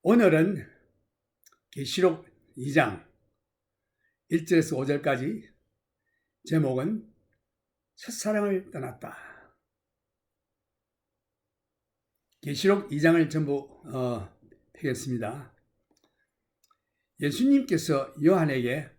오늘은 계시록 2장 1절에서 5절까지 제목은 첫사랑을 떠났다. 계시록 2장을 전부 펴겠습니다. 예수님께서 요한에게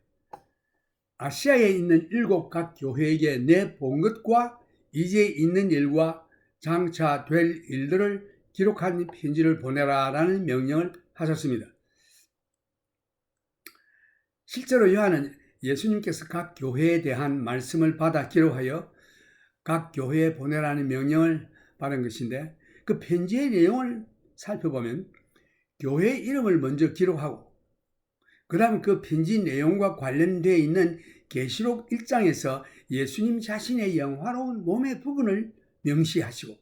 아시아에 있는 7 각 교회에게 내 본 것과 이제 있는 일과 장차 될 일들을 기록한 편지를 보내라 라는 명령을 하셨습니다. 실제로 요한은 예수님께서 각 교회에 대한 말씀을 받아 기록하여 각 교회에 보내라는 명령을 받은 것인데, 그 편지의 내용을 살펴보면 교회 이름을 먼저 기록하고 그 다음 그 편지 내용과 관련되어 있는 계시록 1장에서 예수님 자신의 영화로운 몸의 부분을 명시하시고,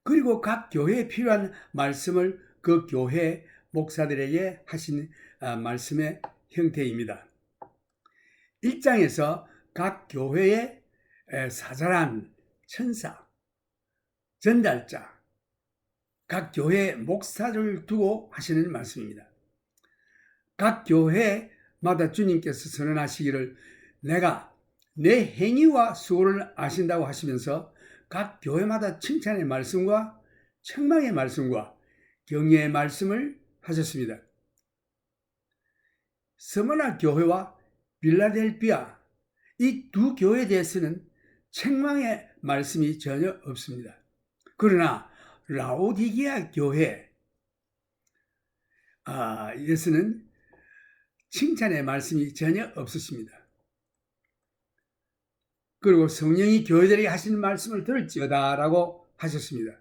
그리고 각 교회에 필요한 말씀을 그 교회 목사들에게 하신 말씀의 형태입니다. 1장에서 각 교회의 사자란, 천사, 전달자, 각 교회 목사를 두고 하시는 말씀입니다. 각 교회마다 주님께서 선언하시기를 내가 내 행위와 수고를 아신다고 하시면서 각 교회마다 칭찬의 말씀과 책망의 말씀과 격려의 말씀을 하셨습니다. 스무나 교회와 빌라델피아, 이 두 교회에 대해서는 책망의 말씀이 전혀 없습니다. 그러나 라오디게아 교회, 이에서는 칭찬의 말씀이 전혀 없으십니다. 그리고 성령이 교회들에게 하시는 말씀을 들을지어다 라고 하셨습니다.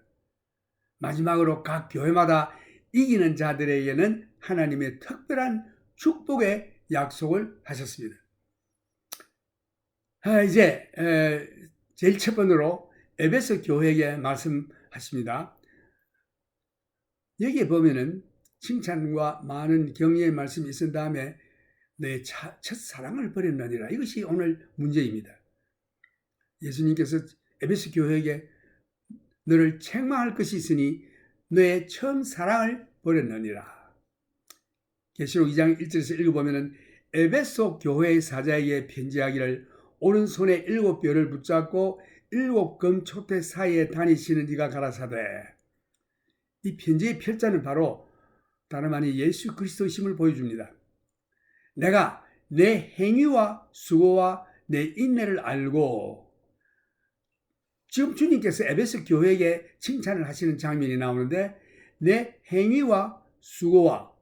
마지막으로 각 교회마다 이기는 자들에게는 하나님의 특별한 축복의 약속을 하셨습니다. 이제 제일 첫 번째로 에베소 교회에게 말씀하십니다. 여기에 보면은 칭찬과 많은 격려의 말씀이 있은 다음에 내 첫사랑을 버렸느니라, 이것이 오늘 문제입니다. 예수님께서 에베소 교회에게 너를 책망할 것이 있으니 너의 처음 사랑을 버렸느니라. 계시록 2장 1절에서 읽어보면 에베소 교회의 사자에게 편지하기를 오른손에 7뼈를 붙잡고 7금 촛대 사이에 다니시는 이가 가라사대. 이 편지의 필자는 바로 다름 아닌 예수 그리스도심을 보여줍니다. 내가 내 행위와 수고와 내 인내를 알고, 지금 주님께서 에베소 교회에게 칭찬을 하시는 장면이 나오는데, 내 행위와 수고와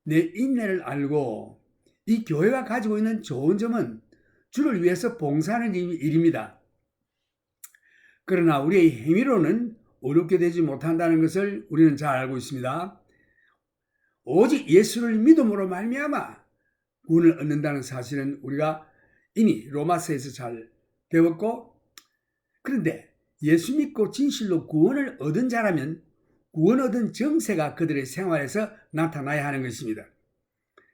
내 인내를 알고, 이 교회가 가지고 있는 좋은 점은 주를 위해서 봉사하는 일입니다. 그러나 우리의 행위로는 어렵게 되지 못한다는 것을 우리는 잘 알고 있습니다. 오직 예수를 믿음으로 말미암아 구원을 얻는다는 사실은 우리가 이미 로마서에서 잘 배웠고, 그런데 예수 믿고 진실로 구원을 얻은 자라면 구원 얻은 정세가 그들의 생활에서 나타나야 하는 것입니다.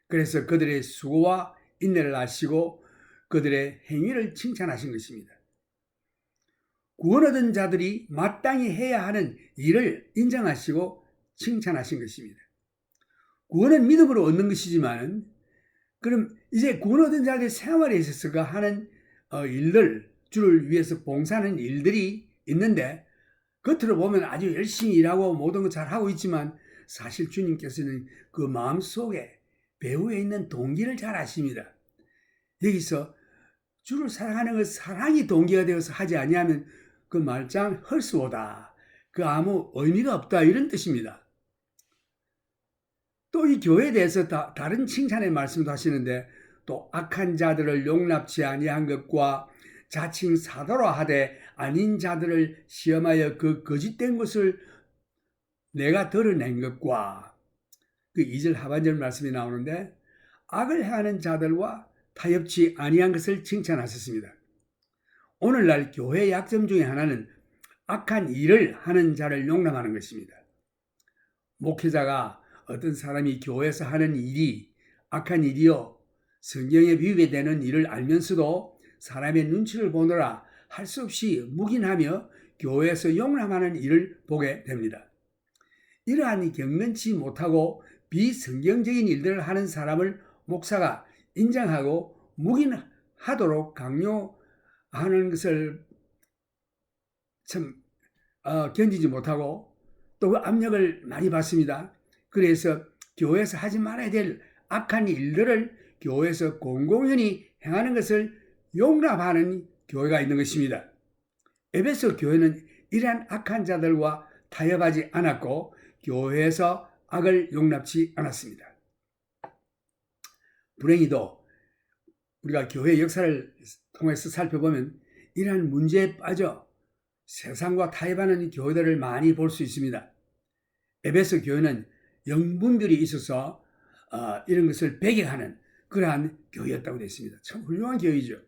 그래서 그들의 수고와 인내를 아시고 그들의 행위를 칭찬하신 것입니다. 구원 얻은 자들이 마땅히 해야 하는 일을 인정하시고 칭찬하신 것입니다. 구원은 믿음으로 얻는 것이지만, 그럼 이제 구원 얻은 자들의 생활에 있어서 하는 일들, 주를 위해서 봉사하는 일들이 있는데, 겉으로 보면 아주 열심히 일하고 모든 거 잘하고 있지만 사실 주님께서는 그 마음속에 배후에 있는 동기를 잘 아십니다. 여기서 주를 사랑하는 것, 사랑이 동기가 되어서 하지 아니하면 그 말장 헐스오다, 그 아무 의미가 없다, 이런 뜻입니다. 또 이 교회에 대해서 다른 칭찬의 말씀도 하시는데, 또 악한 자들을 용납치 아니한 것과 자칭 사도라 하되 아닌 자들을 시험하여 그 거짓된 것을 내가 드러낸 것과, 그 2절 하반절 말씀이 나오는데, 악을 행하는 자들과 타협치 아니한 것을 칭찬하셨습니다. 오늘날 교회의 약점 중에 하나는 악한 일을 하는 자를 용납하는 것입니다. 목회자가 어떤 사람이 교회에서 하는 일이 악한 일이요 성경에 위배되는 일을 알면서도 사람의 눈치를 보느라 할 수 없이 묵인하며 교회에서 용납하는 일을 보게 됩니다. 이러한 경건치 못하고 비성경적인 일들을 하는 사람을 목사가 인정하고 묵인하도록 강요하는 것을 참 견디지 못하고 또 그 압력을 많이 받습니다. 그래서 교회에서 하지 말아야 될 악한 일들을 교회에서 공공연히 행하는 것을 용납하는 교회가 있는 것입니다. 에베소 교회는 이러한 악한 자들과 타협하지 않았고 교회에서 악을 용납치 않았습니다. 불행히도 우리가 교회 역사를 통해서 살펴보면 이러한 문제에 빠져 세상과 타협하는 교회들을 많이 볼 수 있습니다. 에베소 교회는 영분별이 있어서 이런 것을 배격하는 그러한 교회였다고 되어 있습니다. 참 훌륭한 교회이죠.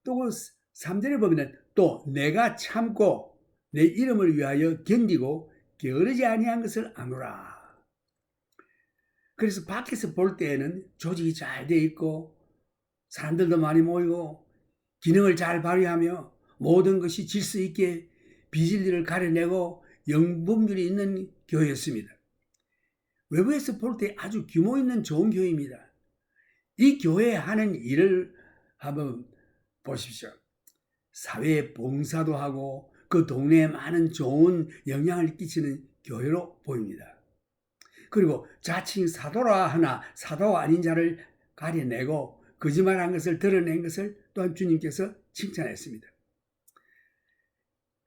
또 3절에 보면 또 내가 참고 내 이름을 위하여 견디고 게으르지 아니한 것을 아노라. 그래서 밖에서 볼 때에는 조직이 잘 돼 있고 사람들도 많이 모이고 기능을 잘 발휘하며 모든 것이 질서 있게 비진리를 가려내고 영분별이 있는 교회였습니다. 외부에서 볼 때 아주 규모 있는 좋은 교회입니다. 이 교회에 하는 일을 한번 보십시오. 사회에 봉사도 하고 그 동네에 많은 좋은 영향을 끼치는 교회로 보입니다. 그리고 자칭 사도라 하나 사도가 아닌 자를 가려내고 거짓말한 것을 드러낸 것을 또한 주님께서 칭찬했습니다.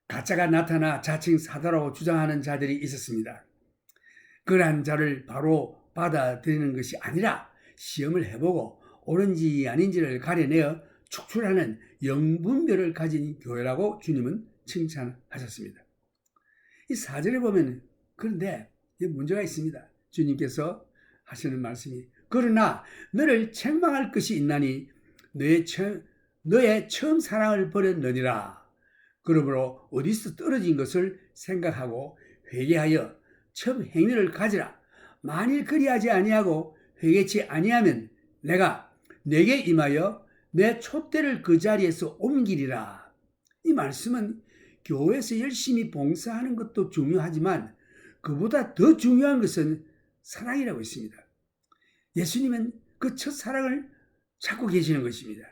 가짜가 나타나 자칭 사도라고 주장하는 자들이 있었습니다. 그러한 자를 바로 받아들이는 것이 아니라 시험을 해보고 옳은지 아닌지를 가려내어 축출하는 영분별을 가진 교회라고 주님은 칭찬하셨습니다. 이 4절에 보면 그런데 문제가 있습니다. 주님께서 하시는 말씀이 그러나 너를 책망할 것이 있나니 너의 처음 사랑을 버렸느니라. 그러므로 어디서 떨어진 것을 생각하고 회개하여 처음 행위를 가지라. 만일 그리하지 아니하고 회개치 아니하면 내가 내게 임하여 내 촛대를 그 자리에서 옮기리라. 이 말씀은 교회에서 열심히 봉사하는 것도 중요하지만 그보다 더 중요한 것은 사랑이라고 있습니다. 예수님은 그 첫사랑을 찾고 계시는 것입니다.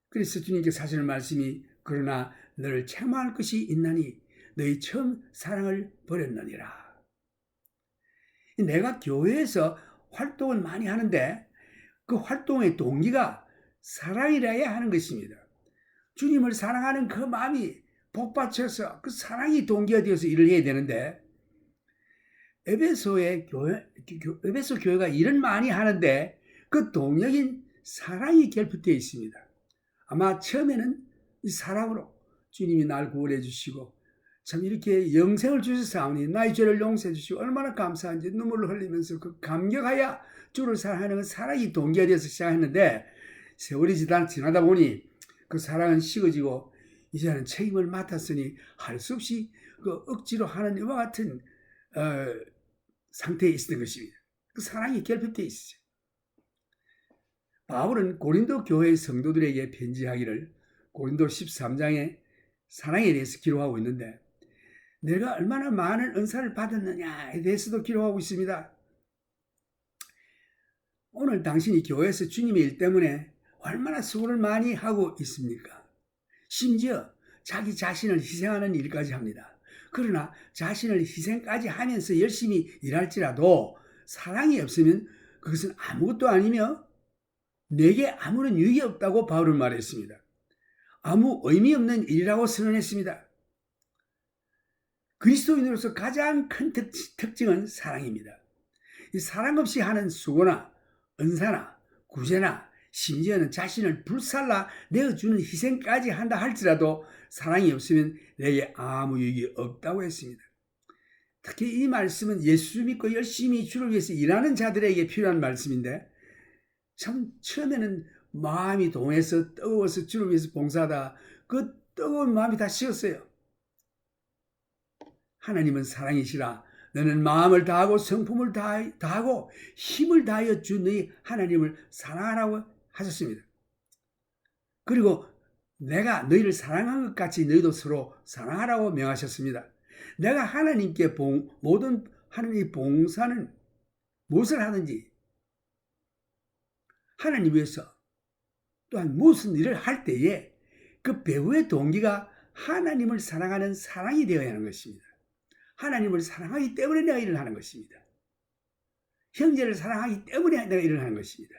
그래서 주님께서 하시는 말씀이 그러나 너를 책망할 것이 있나니 너희 처음 사랑을 버렸느니라. 내가 교회에서 활동을 많이 하는데 그 활동의 동기가 사랑이라야 하는 것입니다. 주님을 사랑하는 그 마음이 복받쳐서 그 사랑이 동기가 되어서 일을 해야 되는데 에베소 교회가 일을 많이 하는데 그 동력인 사랑이 결핍되어 있습니다. 아마 처음에는 이 사랑으로 주님이 날 구원해 주시고 참 이렇게 영생을 주셨사오니 나의 죄를 용서해 주시고 얼마나 감사한지 눈물을 흘리면서 그 감격하여 주를 사랑하는 그 사랑이 동기가 되어서 시작했는데 세월이 지나다 보니 그 사랑은 식어지고 이제는 책임을 맡았으니 할 수 없이 그 억지로 하는 이와 같은 상태에 있는 것입니다. 그 사랑이 결핍되어 있어요. 바울은 고린도 교회의 성도들에게 편지하기를 고린도 13장에 사랑에 대해서 기록하고 있는데 내가 얼마나 많은 은사를 받았느냐에 대해서도 기록하고 있습니다. 오늘 당신이 교회에서 주님의 일 때문에 얼마나 수고를 많이 하고 있습니까? 심지어 자기 자신을 희생하는 일까지 합니다. 그러나 자신을 희생까지 하면서 열심히 일할지라도 사랑이 없으면 그것은 아무것도 아니며 내게 아무런 유익이 없다고 바울은 말했습니다. 아무 의미 없는 일이라고 선언했습니다. 그리스도인으로서 가장 큰 특징은 사랑입니다. 이 사랑 없이 하는 수고나 은사나 구제나 심지어는 자신을 불살라 내어주는 희생까지 한다 할지라도 사랑이 없으면 내게 아무 유익이 없다고 했습니다. 특히 이 말씀은 예수 믿고 열심히 주를 위해서 일하는 자들에게 필요한 말씀인데 참 처음에는 마음이 동해서 뜨거워서 주를 위해서 봉사하다 그 뜨거운 마음이 다 식었어요. 하나님은 사랑이시라 너는 마음을 다하고 성품을 다하고 힘을 다하여 주 너희 하나님을 사랑하라고 하셨습니다. 그리고 내가 너희를 사랑한 것 같이 너희도 서로 사랑하라고 명하셨습니다. 내가 하나님께 모든 하나님의 봉사는 무엇을 하든지 하나님 위해서 또한 무슨 일을 할 때에 그 배후의 동기가 하나님을 사랑하는 사랑이 되어야 하는 것입니다. 하나님을 사랑하기 때문에 내가 일을 하는 것입니다. 형제를 사랑하기 때문에 내가 일을 하는 것입니다.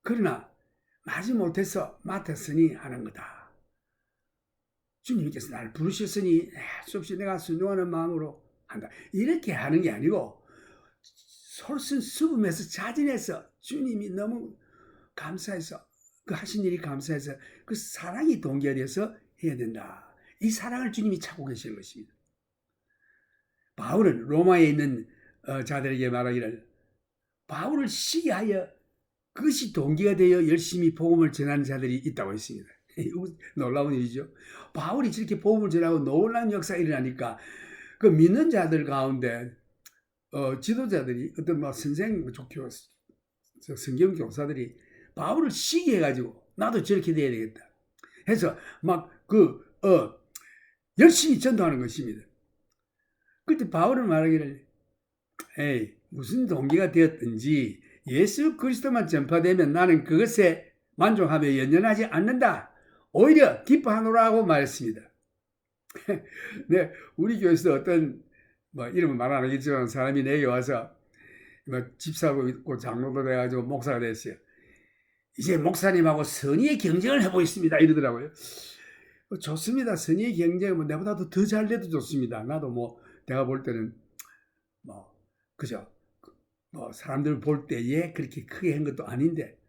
그러나 마지못해서 맡았으니 하는 거다. 주님께서 나를 부르셨으니 수없이 내가 순종하는 마음으로 한다. 이렇게 하는 게 아니고 솔선수범해서 자진해서 주님이 너무 감사해서 그 하신 일이 감사해서 그 사랑이 동기가 돼서 해야 된다. 이 사랑을 주님이 찾고 계시는 것입니다. 바울은 로마에 있는 자들에게 말하기를 바울을 시기하여 그것이 동기가 되어 열심히 복음을 전하는 자들이 있다고 했습니다. 놀라운 일이죠. 바울이 저렇게 복음을 전하고 놀라운 역사가 일어나니까 그 믿는 자들 가운데 지도자들이 어떤 뭐 선생, 성경 교사들이 바울을 시기해가지고 나도 저렇게 돼야 되겠다 해서 막 열심히 전도하는 것입니다. 그때 바울은 말하기를 무슨 동기가 되었든지 예수 그리스도만 전파되면 나는 그것에 만족하며 연연하지 않는다. 오히려 기뻐하노라고 말했습니다. 네, 우리 교회에서 어떤 뭐 이름은 말 안 하겠지만 사람이 내게 와서 뭐 집사고 있고 장로도 돼가지고 목사가 됐어요. 이제 목사님하고 선의의 경쟁을 해보겠습니다 이러더라고요. 좋습니다. 선의의 경쟁은 뭐 내보다도 더 잘 돼도 좋습니다. 나도 뭐 내가 볼 때는 뭐 그죠. 뭐 사람들 볼 때에 그렇게 크게 한 것도 아닌데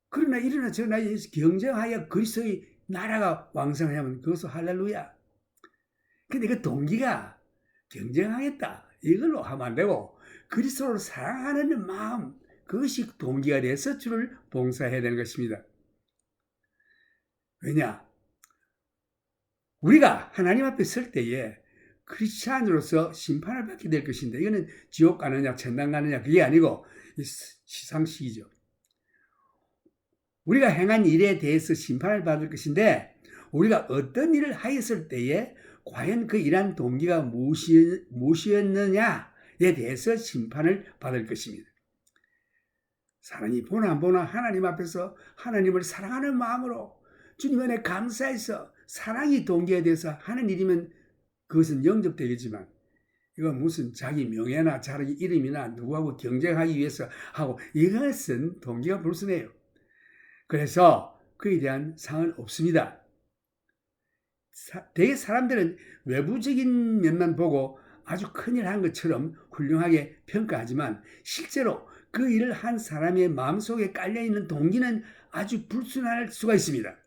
그러나 이러나 저러나 경쟁하여 그리스도의 나라가 왕성하면 그것은 할렐루야. 근데 그 동기가 경쟁하겠다 이걸로 하면 안 되고 그리스도를 사랑하는 마음 그것이 동기가 돼서 주를 봉사해야 되는 것입니다. 왜냐? 우리가 하나님 앞에 설 때에 크리스찬으로서 심판을 받게 될 것인데 이거는 지옥 가느냐 천당 가느냐 그게 아니고 시상식이죠. 우리가 행한 일에 대해서 심판을 받을 것인데 우리가 어떤 일을 하였을 때에 과연 그 일한 동기가 무엇이었느냐에 대해서 심판을 받을 것입니다. 사람이 보나 안 보나 하나님 앞에서 하나님을 사랑하는 마음으로 주님 안에 감사해서 사랑이 동기에 대해서 하는 일이면 그것은 영접되겠지만 이건 무슨 자기 명예나 자기 이름이나 누구하고 경쟁하기 위해서 하고 이것은 동기가 불순해요. 그래서 그에 대한 상은 없습니다. 대개 사람들은 외부적인 면만 보고 아주 큰일 한 것처럼 훌륭하게 평가하지만 실제로 그 일을 한 사람의 마음속에 깔려있는 동기는 아주 불순할 수가 있습니다.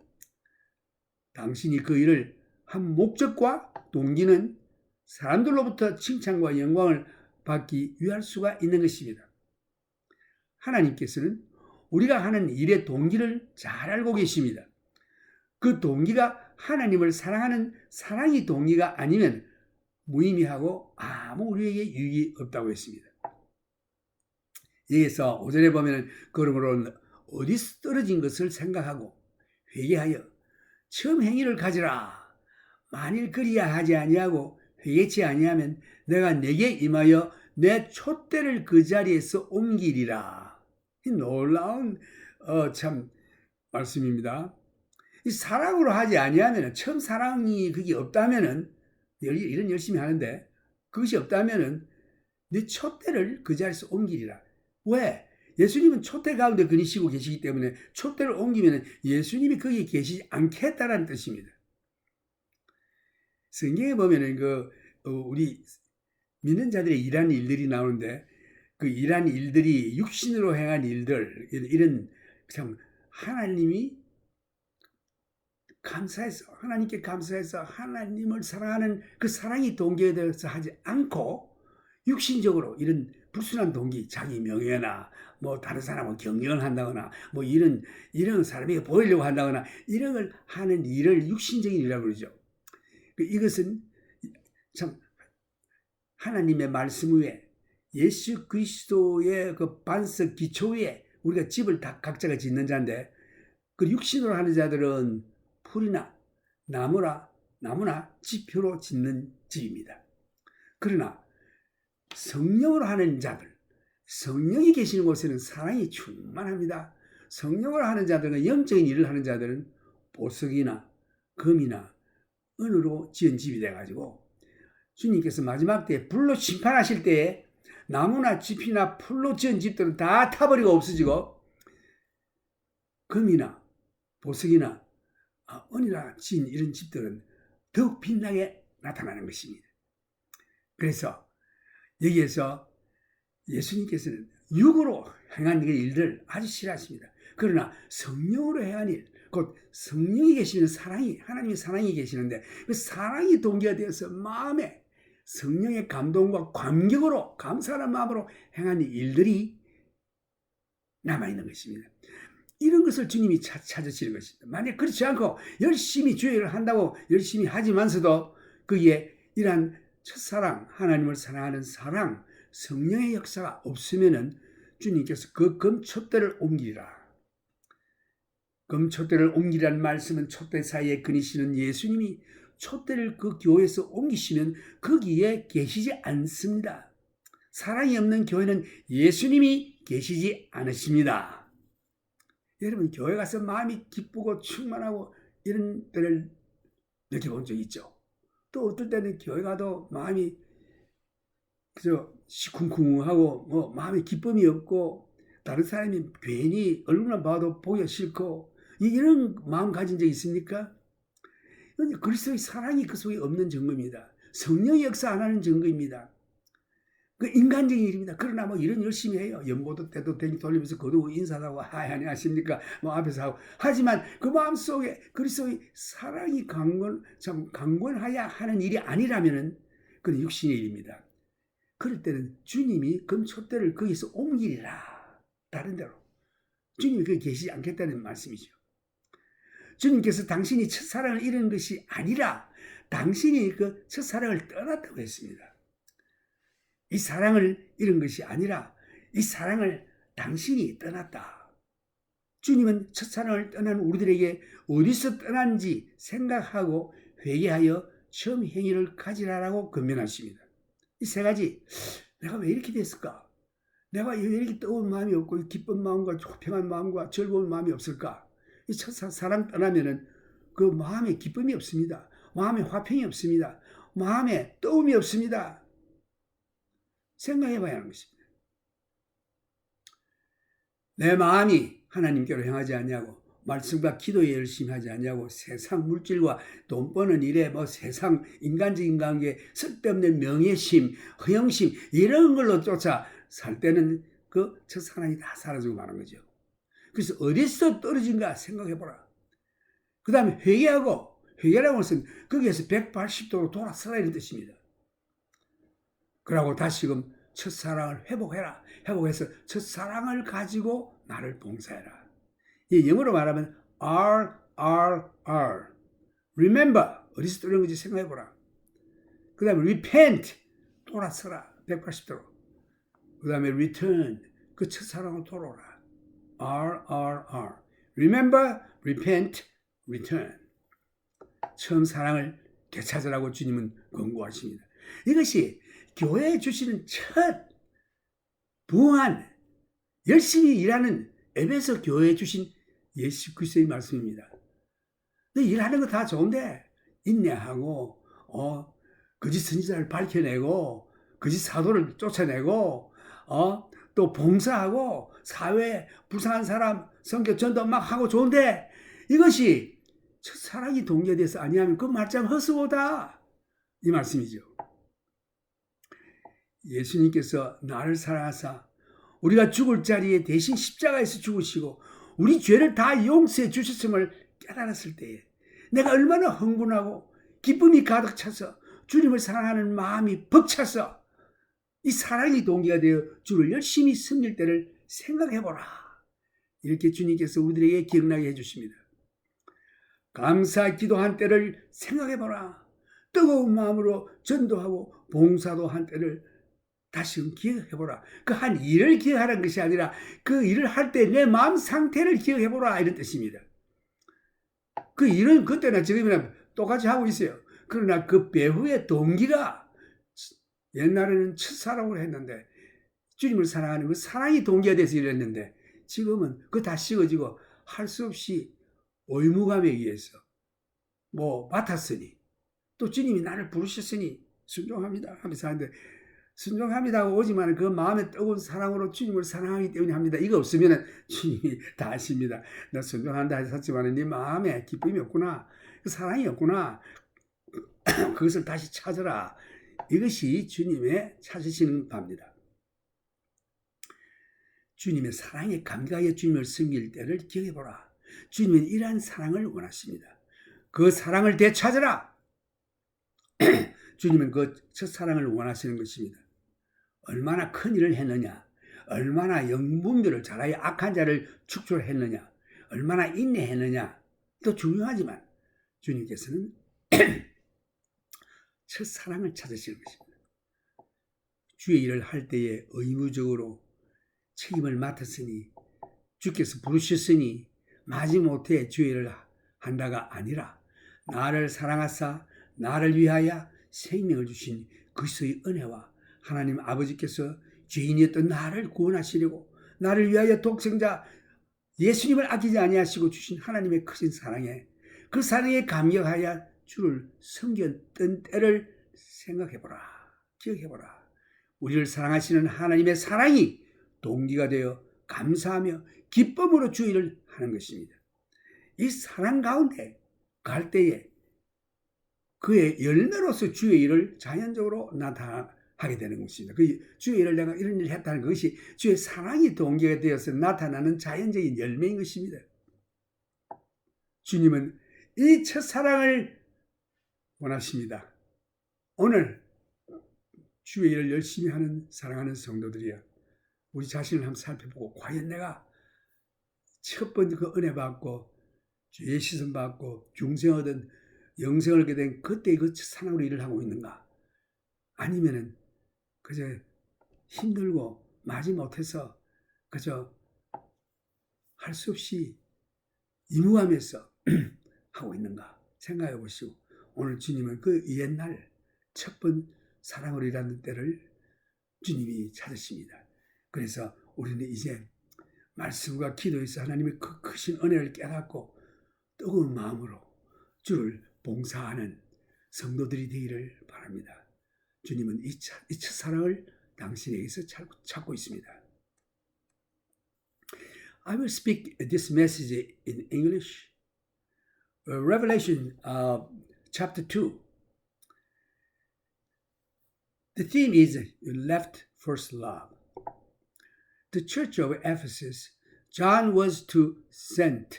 당신이 그 일을 한 목적과 동기는 사람들로부터 칭찬과 영광을 받기 위할 수가 있는 것입니다. 하나님께서는 우리가 하는 일의 동기를 잘 알고 계십니다. 그 동기가 하나님을 사랑하는 사랑이 동기가 아니면 무의미하고 아무 우리에게 유익이 없다고 했습니다. 여기서 5절에 보면 그러므로 어디서 떨어진 것을 생각하고 회개하여 처음 행위를 가지라. 만일 그리야 하지 아니하고 회개치 아니하면 내가 내게 임하여 내 촛대를 그 자리에서 옮기리라. 이 놀라운 참 말씀입니다. 이 사랑으로 하지 아니하면 처음 사랑이 그게 없다면은 일은 열심히 하는데 그것이 없다면은 네 촛대를 그 자리에서 옮기리라. 왜? 예수님은 촛대 가운데 그리시고 계시기 때문에 촛대를 옮기면 예수님이 거기에 계시지 않겠다라는 뜻입니다. 성경에 보면은 우리 믿는 자들의 일하는 일들이 나오는데 그 일하는 일들이 육신으로 행한 일들 이런 참 하나님이 감사해서 하나님께 감사해서 하나님을 사랑하는 그 사랑이 동기에 대해서 하지 않고 육신적으로 이런 불순한 동기, 자기 명예나 뭐 다른 사람을 경영을 한다거나 뭐 이런 사람에게 보이려고 한다거나 이런 걸 하는 일을 육신적인 일이라고 그러죠. 이것은 참 하나님의 말씀 위에 예수 그리스도의 그 반석 기초 위에 우리가 집을 다 각자가 짓는 자인데 그 육신으로 하는 자들은 풀이나 나무나 지표로 짓는 집입니다. 그러나 성령으로 하는 자들, 성령이 계시는 곳에는 사랑이 충만합니다. 성령으로 하는 자들은, 영적인 일을 하는 자들은 보석이나 금이나 은으로 지은 집이 돼가지고 주님께서 마지막 때에 불로 심판하실 때에 나무나 지피나 풀로 지은 집들은 다 타버리고 없어지고 금이나 보석이나 은이나 지은 이런 집들은 더욱 빛나게 나타나는 것입니다. 그래서 여기에서 예수님께서는 육으로 행한 일들을 아주 싫어하십니다. 그러나 성령으로 행한 일, 곧 성령이 계시는 사랑이, 하나님의 사랑이 계시는데 그 사랑이 동기가 되어서 마음에 성령의 감동과 감격으로 감사하는 마음으로 행한 일들이 남아있는 것입니다. 이런 것을 주님이 찾으시는 것입니다. 만약 그렇지 않고 열심히 주의 일을 한다고 열심히 하지만서도 거기에 이러한 첫사랑, 하나님을 사랑하는 사랑, 성령의 역사가 없으면은 주님께서 그 금촛대를 옮기리라. 금촛대를 옮기라는 말씀은 촛대 사이에 거니시는 예수님이 촛대를 그 교회에서 옮기시면 거기에 계시지 않습니다. 사랑이 없는 교회는 예수님이 계시지 않으십니다. 여러분, 교회 가서 마음이 기쁘고 충만하고 이런 때를 느껴본 적 있죠? 또 어떨 때는 교회 가도 마음이 그저 시쿵쿵하고 마음에 기쁨이 없고 다른 사람이 괜히 얼굴만 봐도 보기 싫고 이런 마음 가진 적 있습니까? 그리스도의 사랑이 그 속에 없는 증거입니다. 성령의 역사 안 하는 증거입니다. 그 인간적인 일입니다. 그러나 이런 열심히 해요. 연보도 때도 댕기 돌리면서 거두고 인사하고 하이 안녕하십니까 앞에서 하고 하지만 그 마음속에 그리스도의 사랑이 강권하야 하는 일이 아니라면은 그건 육신의 일입니다. 그럴 때는 주님이 금촛대를 거기서 옮기리라. 다른 데로. 주님이 거기 계시지 않겠다는 말씀이죠. 주님께서 당신이 첫사랑을 잃은 것이 아니라 당신이 그 첫사랑을 떠났다고 했습니다. 이 사랑을 잃은 것이 아니라 이 사랑을 당신이 떠났다. 주님은 첫사랑을 떠난 우리들에게 어디서 떠난지 생각하고 회개하여 처음 행위를 가지라라고 권면하십니다. 이 세 가지, 내가 왜 이렇게 됐을까? 내가 왜 이렇게 뜨거운 마음이 없고 기쁜 마음과 조평한 마음과 즐거운 마음이 없을까? 이 첫사랑 떠나면은 그 마음에 기쁨이 없습니다. 마음에 화평이 없습니다. 마음에 떠움이 없습니다. 생각해 봐야 하는 것입니다. 내 마음이 하나님께로 향하지 않냐고, 말씀과 기도에 열심히 하지 않냐고, 세상 물질과 돈 버는 일에 세상 인간적인 관계, 쓸데없는 명예심, 허영심 이런 걸로 쫓아 살 때는 그 첫사랑이 다 사라지고 마는 거죠. 그래서 어디서 떨어진가 생각해 보라. 그 다음에 회개라고 해서 거기에서 180도로 돌아서라 이런 뜻입니다. 그러고 다시금 첫사랑을 회복해서 첫사랑을 가지고 나를 봉사해라. 이 영어로 말하면 RRR. Remember. 어디서 떨어진 건지 생각해보라. 그 다음에 repent. 돌아서라. 180도로. 그 다음에 return. 그 첫사랑으로 돌아오라. RRR. Remember, repent, return. 처음 사랑을 되찾으라고 주님은 권고하십니다. 이것이 교회에 주시는 첫 부흥한 열심히 일하는 에베소 교회에 주신 예수 그리스도의 말씀입니다. 일하는 거 다 좋은데 인내하고 거짓 선지자를 밝혀내고 거짓 사도를 쫓아내고 또 봉사하고 사회에 불쌍한 사람 선교 전도 막 하고 좋은데 이것이 첫사랑이 동기화돼서 아니하면 그 말짱 헛수고다 이 말씀이죠. 예수님께서 나를 사랑하사 우리가 죽을 자리에 대신 십자가에서 죽으시고 우리 죄를 다 용서해 주셨음을 깨달았을 때에 내가 얼마나 흥분하고 기쁨이 가득 차서 주님을 사랑하는 마음이 벅차서 이 사랑이 동기가 되어 주를 열심히 섬길 때를 생각해보라. 이렇게 주님께서 우리에게 기억나게 해주십니다. 감사 기도한 때를 생각해보라. 뜨거운 마음으로 전도하고 봉사도 한 때를 다시금 기억해보라. 그 한 일을 기억하라는 것이 아니라 그 일을 할 때 내 마음 상태를 기억해보라 이런 뜻입니다. 그 일은 그때나 지금이나 똑같이 하고 있어요. 그러나 그 배후의 동기가 옛날에는 첫사랑으로 했는데 주님을 사랑하는 그 사랑이 동기가 돼서 이랬는데 지금은 그거 다 식어지고 할 수 없이 의무감에 의해서 뭐 맡았으니 또 주님이 나를 부르셨으니 순종합니다 하면서 하는데 순종합니다 하고 오지만 그 마음에 뜨거운 사랑으로 주님을 사랑하기 때문에 합니다. 이거 없으면 주님이 다 아십니다. 나 순종한다 하셨지만 네 마음에 기쁨이 없구나. 그 사랑이 없구나. 그것을 다시 찾으라. 이것이 주님의 찾으시는 바입니다. 주님의 사랑에 감격하여 주님을 섬길 때를 기억해보라. 주님은 이러한 사랑을 원하십니다. 그 사랑을 되찾으라. 주님은 그 첫사랑을 원하시는 것입니다. 얼마나 큰 일을 했느냐, 얼마나 영분별을 잘하여 악한 자를 축출했느냐, 얼마나 인내했느냐, 또 중요하지만 주님께서는 첫사랑을 찾으시는 것입니다. 주의 일을 할 때에 의무적으로 책임을 맡았으니 주께서 부르셨으니 마지못해 주의 일을 한다가 아니라 나를 사랑하사 나를 위하여 생명을 주신 그리스도의 은혜와 하나님 아버지께서 죄인이었던 나를 구원하시려고 나를 위하여 독생자 예수님을 아끼지 아니하시고 주신 하나님의 크신 사랑에 그 사랑에 감격하여 주를 섬겼던 때를 생각해보라. 기억해보라. 우리를 사랑하시는 하나님의 사랑이 동기가 되어 감사하며 기쁨으로 주의 일을 하는 것입니다. 이 사랑 가운데 갈 때에 그의 열매로서 주의 일을 자연적으로 나타나게 되는 것입니다. 그 주의 일을 내가 이런 일을 했다는 것이 주의 사랑이 동기가 되어서 나타나는 자연적인 열매인 것입니다. 주님은 이 첫사랑을 원하십니다. 오늘 주의 일을 열심히 하는 사랑하는 성도들이여 우리 자신을 한번 살펴보고 과연 내가 첫 번째 그 은혜 받고 주의 시선 받고 중생 얻은 영생을 얻게 된 그때 그 사랑으로 일을 하고 있는가? 아니면은 그저 힘들고 마지못해서 그저 할 수 없이 이무하면서 하고 있는가? 생각해 보시고 오늘 주님은 그 옛날 첫 번 사랑으로 일하는 때를 주님이 찾으십니다. 그래서 우리는 이제 말씀과 기도에서 하나님의 그 크신 은혜를 깨닫고 뜨거운 마음으로 주를 봉사하는 성도들이 되기를 바랍니다. 주님은 이 첫사랑을 당신에게서 찾고 있습니다. I will speak this message in English. Revelation chapter 2. The theme is left first love. The church of Ephesus, John was to send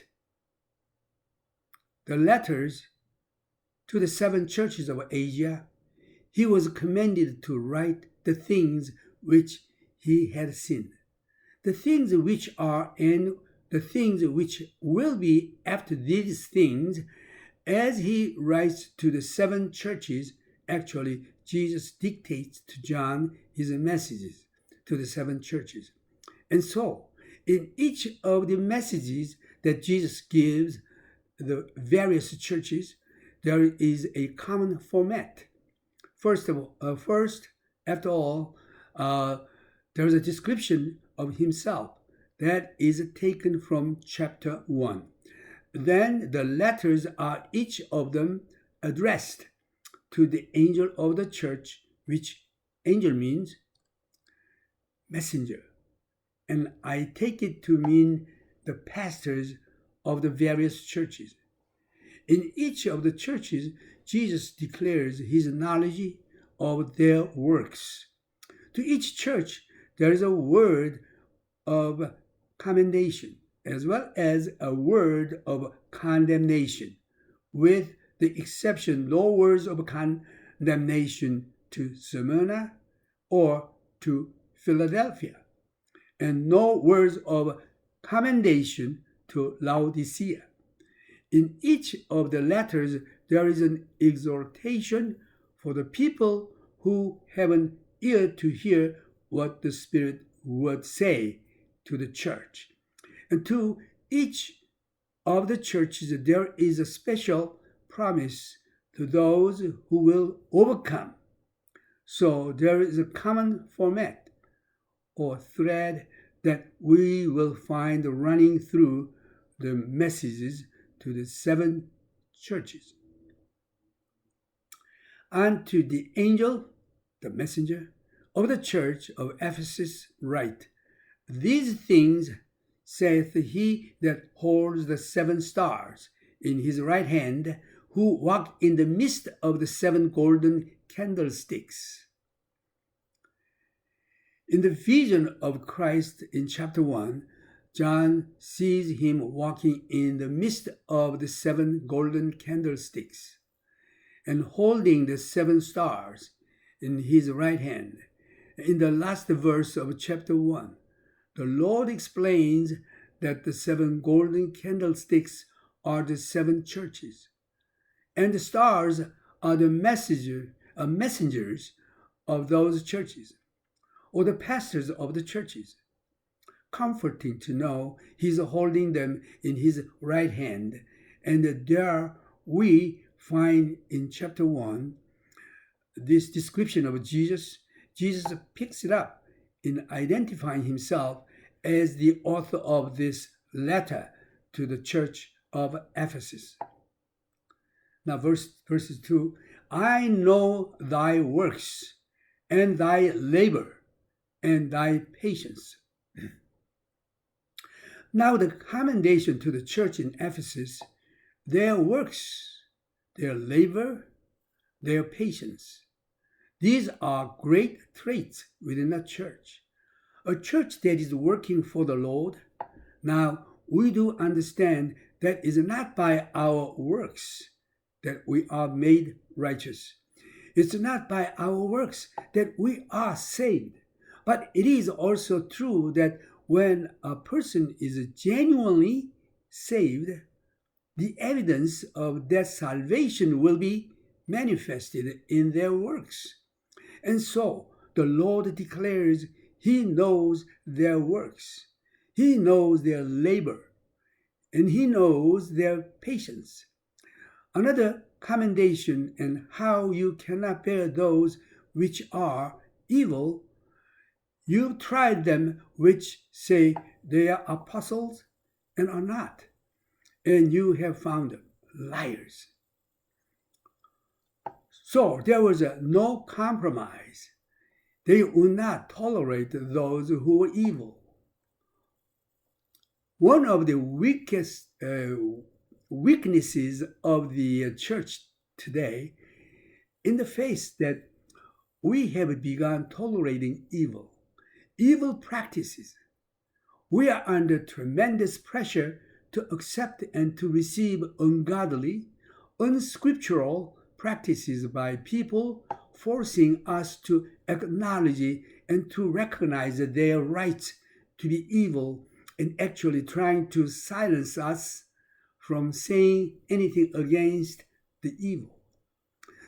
the letters to the 7 churches of Asia. He was commanded to write the things which he had seen, the things which are and the things which will be after these things. As he writes to the 7 churches, actually Jesus dictates to John his messages to the 7 churches. And so, in each of the messages that Jesus gives the various churches, there is a common format. First, after all, there is a description of himself that is taken from chapter 1. Then the letters are each of them addressed to the angel of the church, which angel means messenger. And I take it to mean the pastors of the various churches. In each of the churches, Jesus declares his knowledge of their works. To each church, there is a word of commendation as well as a word of condemnation, with the exception no words of condemnation to Smyrna or to Philadelphia, and no words of commendation to Laodicea. In each of the letters, there is an exhortation for the people who have an ear to hear what the Spirit would say to the church. And to each of the churches, there is a special promise to those who will overcome. So there is a common format or thread that we will find running through the messages to the 7 churches. And to the angel, the messenger of the church of Ephesus write, These things saith he that holds the 7 stars in his right hand, who walked in the midst of the 7 golden candlesticks. In the vision of Christ in chapter 1, John sees him walking in the midst of the 7 golden candlesticks and holding the 7 stars in his right hand. In the last verse of chapter 1, the Lord explains that the 7 golden candlesticks are the 7 churches, and the stars are the messengers of those churches, or the pastors of the churches. Comforting to know he's holding them in his right hand, and there we find in chapter 1 this description of Jesus. Jesus picks it up in identifying himself as the author of this letter to the church of Ephesus. Now verses 2, I know thy works and thy labor and thy patience. Now the commendation to the church in Ephesus, their works, their labor, their patience. These are great traits within a church that is working for the Lord. Now, we do understand that it is not by our works that we are made righteous. It's not by our works that we are saved. But it is also true that when a person is genuinely saved, the evidence of that salvation will be manifested in their works. And so the Lord declares he knows their works, he knows their labor, and he knows their patience. Another commendation and how you cannot bear those which are evil. You've tried them which say they are apostles and are not, and you have found them liars. So there was no compromise. They would not tolerate those who were evil. One of the weaknesses of the church today, in the face that we have begun tolerating evil practices. We are under tremendous pressure to accept and to receive ungodly, unscriptural practices by people forcing us to acknowledge and to recognize their rights to be evil and actually trying to silence us from saying anything against the evil.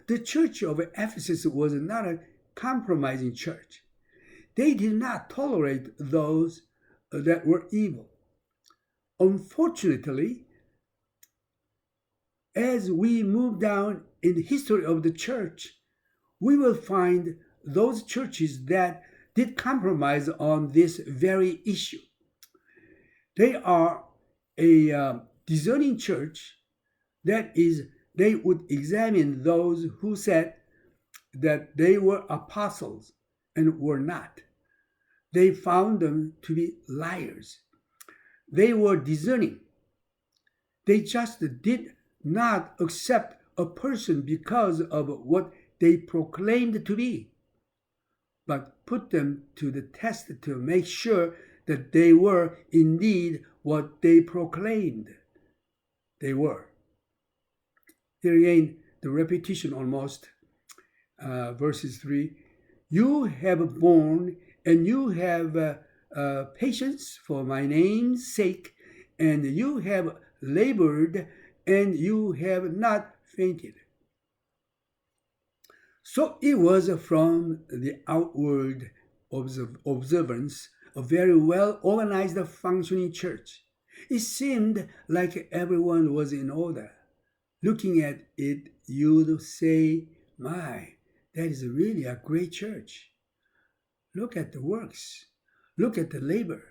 The church of Ephesus was not a compromising church. They did not tolerate those that were evil. Unfortunately, as we move down in the history of the church, we will find those churches that did compromise on this very issue. They are a discerning church, that is, they would examine those who said that they were apostles and were not. They found them to be liars. They were discerning. They just did not accept a person because of what they proclaimed to be, but put them to the test to make sure that they were indeed what they proclaimed they were. Here again, the repetition almost, verses 3. You have borne and you have patience for my name's sake, and you have labored and you have not fainted. So it was from the outward observance a very well organized functioning church. It seemed like everyone was in order. Looking at it, you'd say, my, that is really a great church. Look at the works. Look at the labor.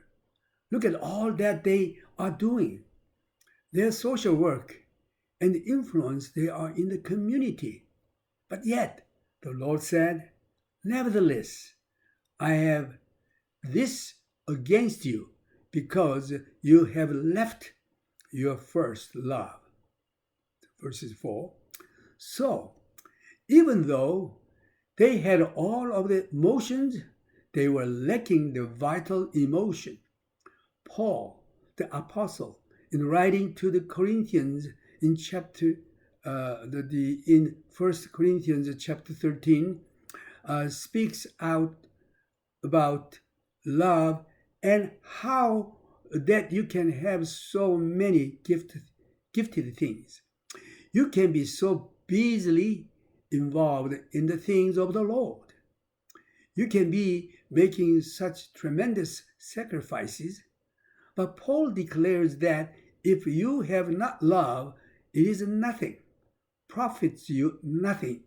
Look at all that they are doing. Their social work and the influence they are in the community. But yet, the Lord said, nevertheless, I have this against you, because you have left your first love. Verses 4. So, even though they had all of the emotions, they were lacking the vital emotion. Paul, the apostle, in writing to the Corinthians in in 1 Corinthians chapter 13, speaks out about love and how that you can have so many gifted things. You can be so busily involved in the things of the Lord. You can be making such tremendous sacrifices. But Paul declares that if you have not love, it is nothing, profits you nothing.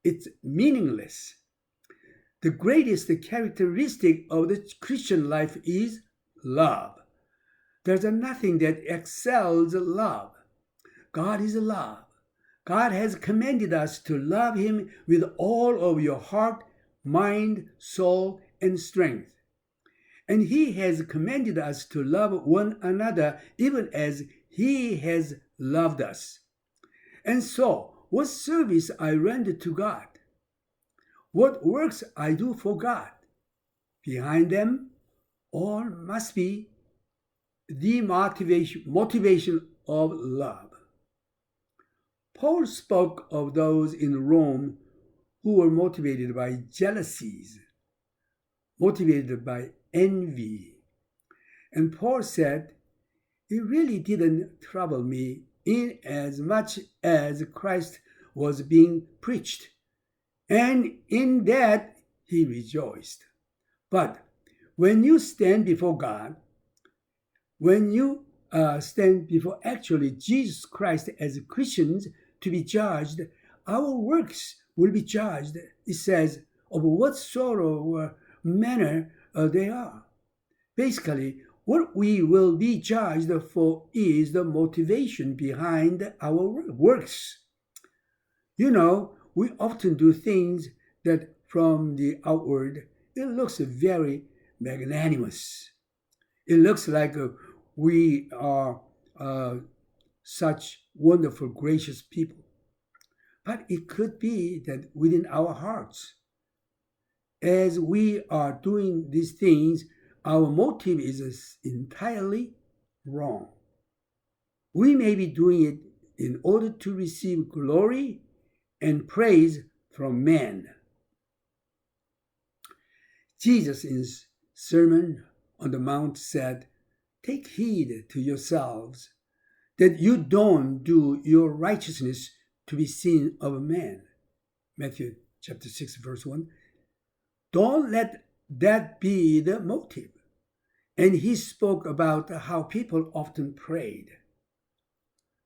It's meaningless. The greatest characteristic of the Christian life is love. There's nothing that excels love. God is love. God has commanded us to love Him with all of your heart, mind, soul, and strength. And He has commanded us to love one another even as He has loved us. And so, what service I render to God? What works I do for God? Behind them all must be the motivation of love. Paul spoke of those in Rome who were motivated by jealousies, motivated by envy. And Paul said, it really didn't trouble me in as much as Christ was being preached, and in that he rejoiced. But when you stand before God, when you stand before actually Jesus Christ as Christians to be judged, our works will be judged, it says, of what sort of manner they are. Basically, what we will be judged for is the motivation behind our works. You know, we often do things that from the outward, it looks very magnanimous. It looks like we are such wonderful, gracious people. But it could be that within our hearts, as we are doing these things, our motive is entirely wrong. We may be doing it in order to receive glory and praise from men. Jesus in his Sermon on the Mount said, take heed to yourselves that you don't do your righteousness to be seen of man. Matthew chapter 6, verse 1. Don't let that be the motive. And he spoke about how people often prayed.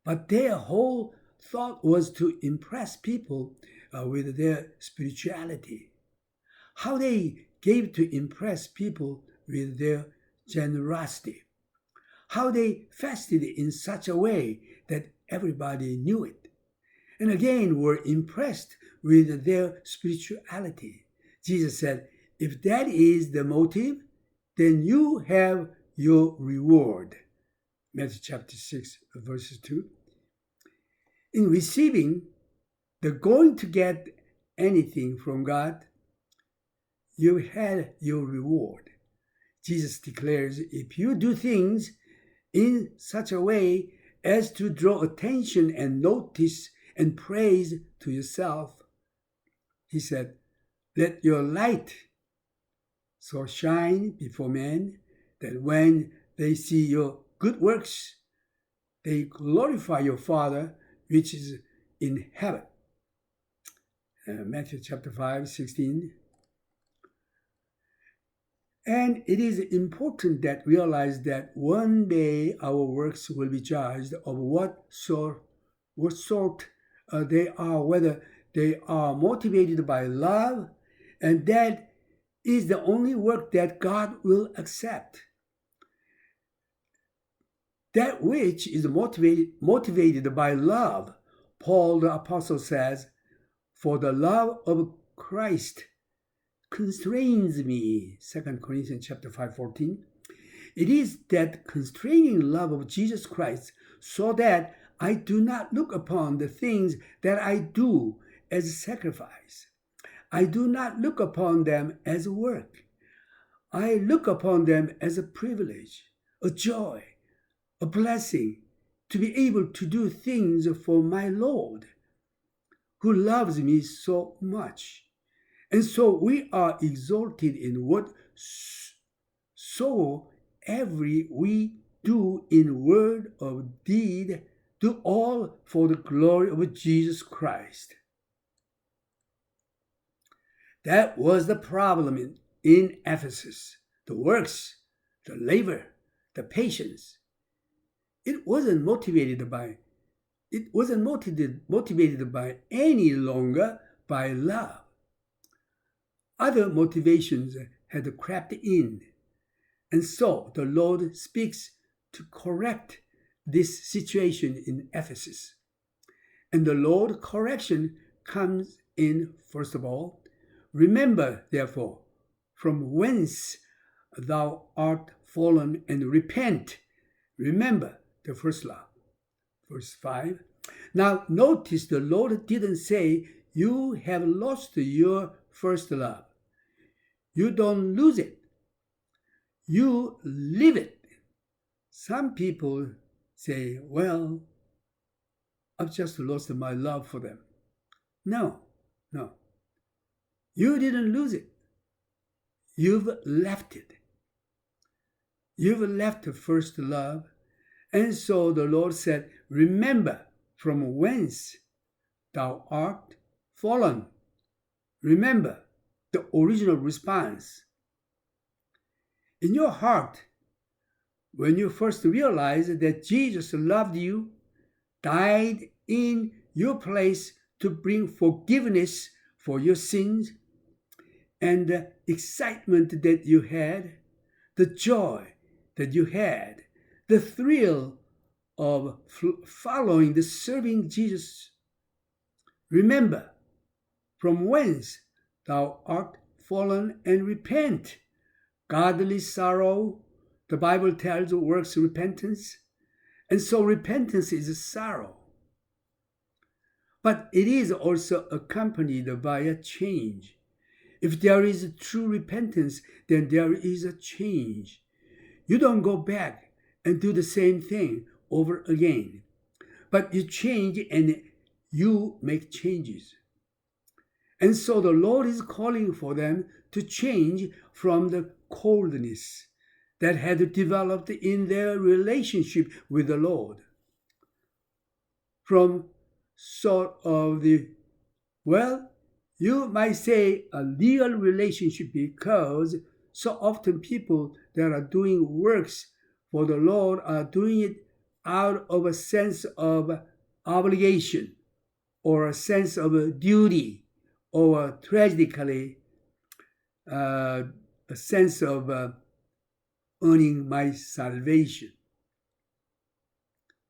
But their whole thought was to impress people with their spirituality. How they gave to impress people with their generosity. How they fasted in such a way that everybody knew it. And again were impressed with their spirituality. Jesus said, if that is the motive, then you have your reward. Matthew chapter 6, verses 2. In receiving the going to get anything from God, you had your reward. Jesus declares, if you do things in such a way as to draw attention and notice and praise to yourself, he said, let your light so shine before men that when they see your good works, they glorify your Father which is in heaven. Matthew chapter 5, 16. And it is important that realize that one day our works will be judged of what sort they are, whether they are motivated by love, and that is the only work that God will accept. That which is motivated by love, Paul the Apostle says, for the love of Christ constrains me, 2 Corinthians chapter 5:14. It is that constraining love of Jesus Christ so that I do not look upon the things that I do as sacrifice. I do not look upon them as work. I look upon them as a privilege, a joy, a blessing to be able to do things for my Lord, who loves me so much. And so we are exalted in whatsoever we do in word or deed, do all for the glory of Jesus Christ. That was the problem in Ephesus. The works, the labor, the patience. It wasn't motivated by any longer by love. Other motivations had crept in. And so the Lord speaks to correct this situation in Ephesus. And the Lord's correction comes in, first of all, remember, therefore, from whence thou art fallen, and repent. Remember the first love. Verse 5. Now notice the Lord didn't say, you have lost your first love. You don't lose it. You live it. Some people say, well, I've just lost my love for them. No. You didn't lose it. You've left it. You've left the first love. And so the Lord said, remember from whence thou art fallen. Remember the original response. In your heart, when you first realized that Jesus loved you, died in your place to bring forgiveness for your sins, and the excitement that you had, the joy that you had, the thrill of following, the serving Jesus. Remember from whence thou art fallen, and repent. Godly sorrow, the Bible tells, works repentance. And so repentance is a sorrow. But it is also accompanied by a change. If there is a true repentance, then there is a change. You don't go back and do the same thing over again, but you change and you make changes. And so the Lord is calling for them to change from the coldness that had developed in their relationship with the Lord. From sort of you might say a legal relationship, because so often people that are doing works for the Lord are doing it out of a sense of obligation or a sense of duty, or tragically a sense of earning my salvation.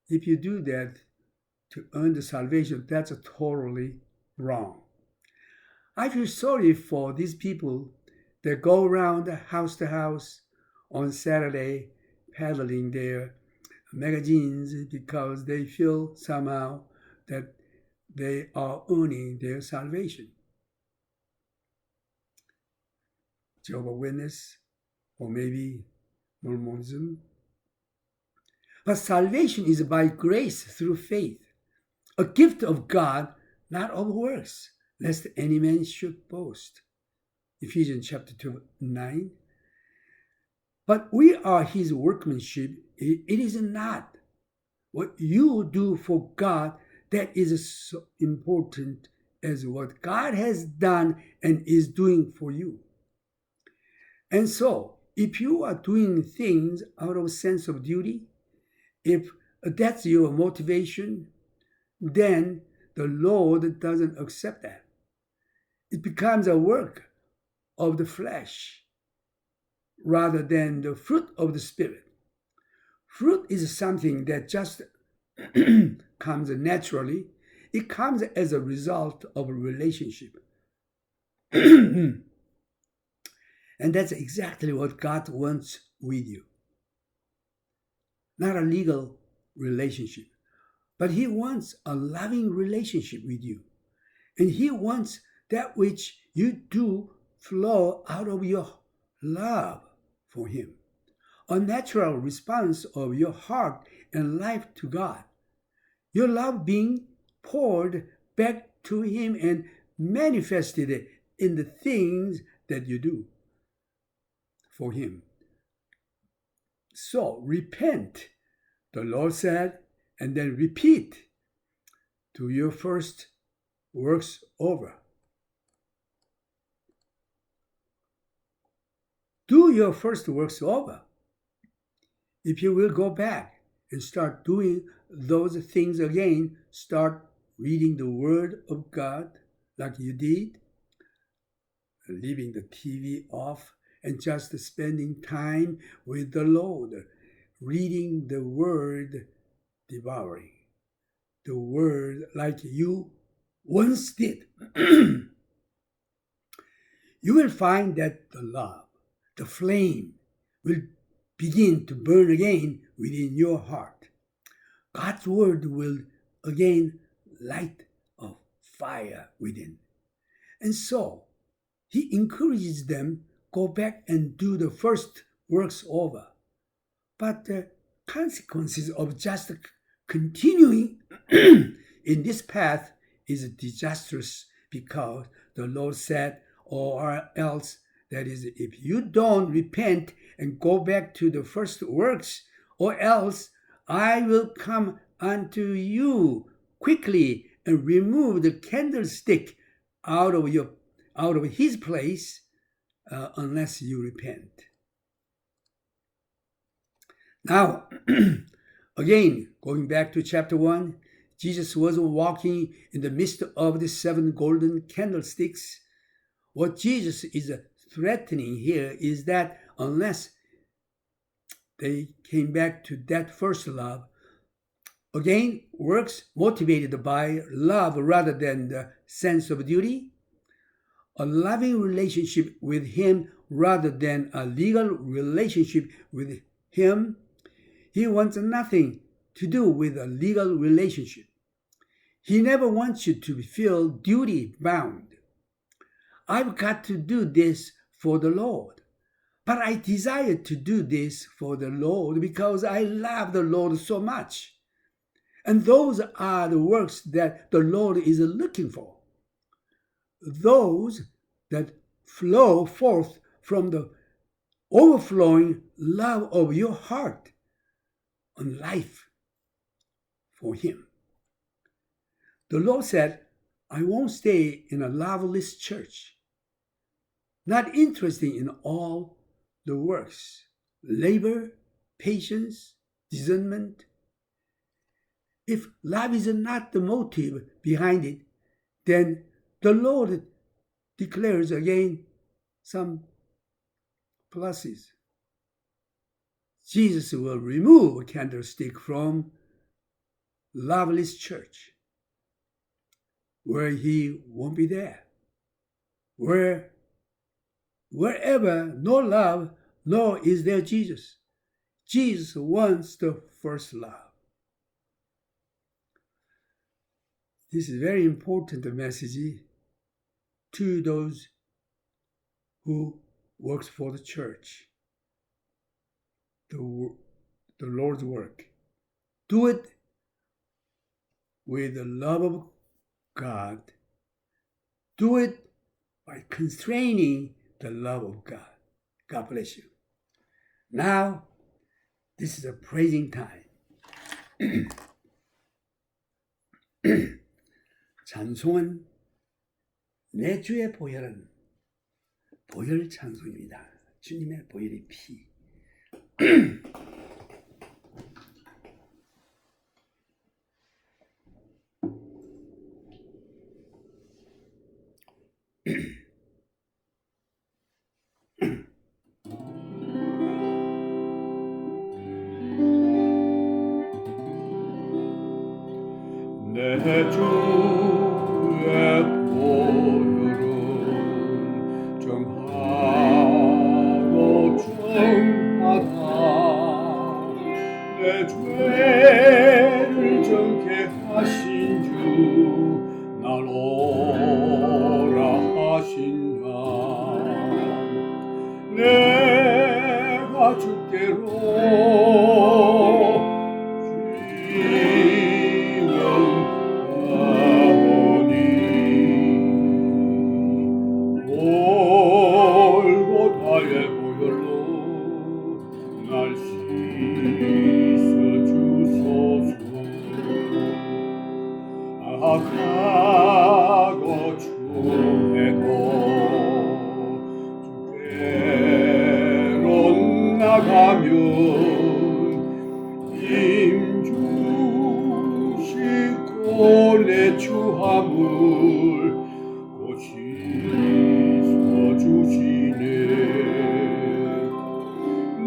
If you do that to earn the salvation, that's totally wrong. I feel sorry for these people that go around house to house on Saturday peddling their magazines because they feel somehow that they are earning their salvation. Jehovah's Witness, or maybe Mormonism. But salvation is by grace through faith, a gift of God, not of works, lest any man should boast. Ephesians chapter 2:9. But we are his workmanship. It is not what you do for God that is so important as what God has done and is doing for you. And so, If you are doing things out of a sense of duty, if that's your motivation, then the Lord doesn't accept that. It becomes a work of the flesh rather than the fruit of the Spirit. Fruit is something that just comes naturally. It comes as a result of a relationship. And that's exactly what God wants with you. Not a legal relationship, but He wants a loving relationship with you. And He wants that which you do flow out of your love for Him. A natural response of your heart and life to God. Your love being poured back to Him and manifested in the things that you do for Him. So repent, the Lord said, and then repeat. Do your first works over. Do your first works over. If you will go back and start doing those things again, start reading the Word of God like you did, leaving the TV off, and just spending time with the Lord, reading the Word, devouring the Word like you once did. You will find that the love, the flame, will begin to burn again within your heart. God's Word will again light a fire within. And so, He encourages them, go back and do the first works over. But the consequences of just continuing in this path is disastrous, because the Lord said, or else, that is, if you don't repent and go back to the first works, or else I will come unto you quickly and remove the candlestick out of his place, unless you repent. Now, again, going back to chapter 1, Jesus was walking in the midst of the 7 golden candlesticks. What Jesus is threatening here is that unless they came back to that first love, again, works motivated by love rather than the sense of duty, a loving relationship with Him rather than a legal relationship with Him. He wants nothing to do with a legal relationship. He never wants you to feel duty bound. I've got to do this for the Lord, but I desire to do this for the Lord because I love the Lord so much. And those are the works that the Lord is looking for. Those that flow forth from the overflowing love of your heart and life for Him. The Lord said, I won't stay in a loveless church, not interested in all the works, labor, patience, discernment. If love is not the motive behind it, then the Lord declares again some pluses. Jesus will remove a candlestick from loveless church, where He won't be there. Wherever no love, nor is there Jesus. Jesus wants the first love. This is very important message to those who works for the church, the Lord's work. Do it with the love of God. Do it by constraining the love of God. God bless you. Now, this is a praising time. 찬송은 내 주의 보혈은 보혈 찬송입니다. 주님의 보혈의 피. 내 주의 보혈은 정하고 정하다 내 죄를 정케 하신 주 날 오라 하신다 내가 주께로 골고다의 보혈로 날 씻어주소서 악하고 추해도 주께로 나가면 힘주시고 내 추함을 곧 씻어주시네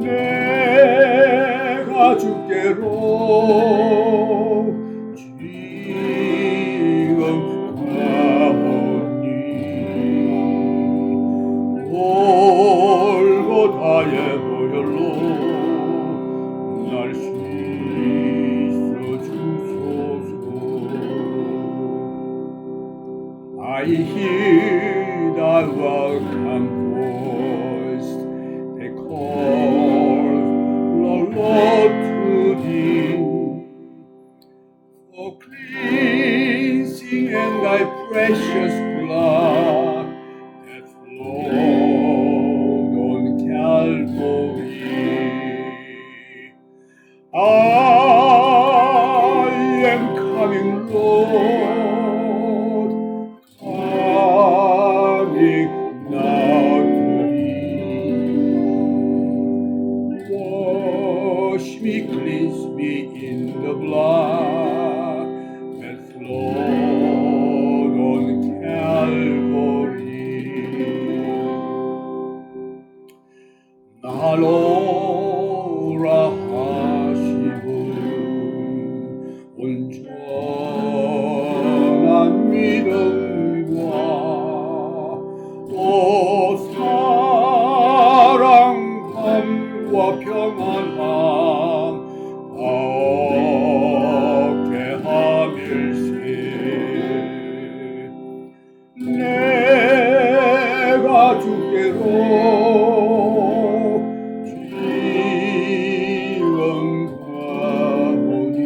내가 주께로 지금 가오니 골고다의 보혈로 날 씻어주소서 I hear thy welcome voice they call the Lord to thee for cleansing and thy precious blood that flowed on Calvary I am coming Lord coming now to thee wash me cleanse me in the blood that flowed on Calvary 날 오라 하시고 온전한 믿음과 또 사랑함과 평안함 얻게 하밀세 내가 주께로 지금 가오니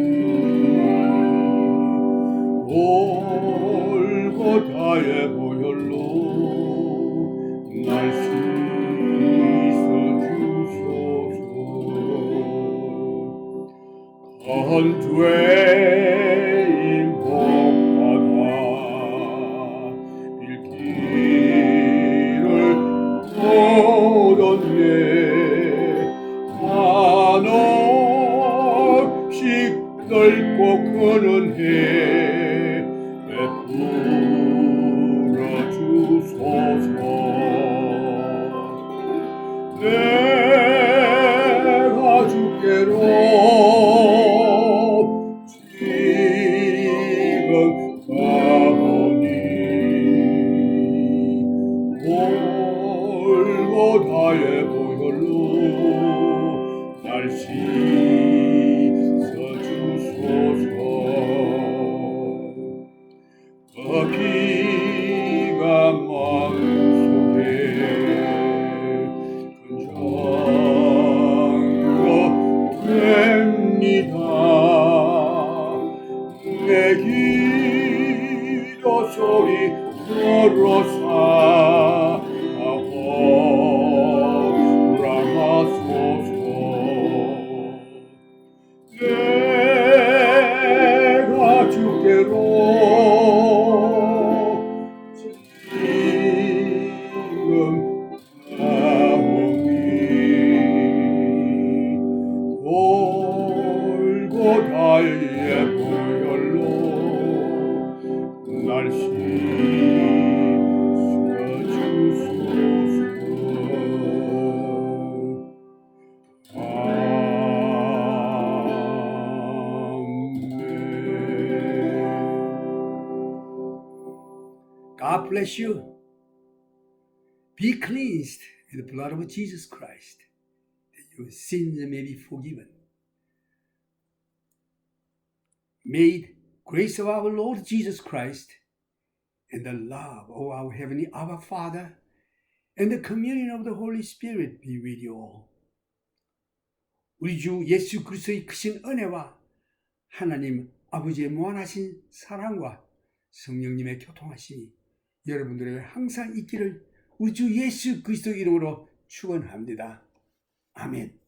골고다의 보혈로 날 씻어주소서 헌죄인 복받아 빌기를 얻었네 한없이 넓고 큰 은혜 베풀어 주소서 내가 주께로 지금 가오니 골고다의 보혈로 날 씻어주소서 그 피가 마음속에 근정으로 됩니다 내 기도 소리 들어사 허락하소서 God bless you. Be cleansed with the blood of Jesus Christ, that your sins may be forgiven. May the grace of our Lord Jesus Christ and the love of our Heavenly Abba Father and the communion of the Holy Spirit be with you all. 우리 주 예수 그리스도의 크신 은혜와 하나님 아버지의 무한하신 사랑과 성령님의 교통하심이 여러분들에게 항상 있기를 우리 주 예수 그리스도 이름으로 축원합니다. 아멘.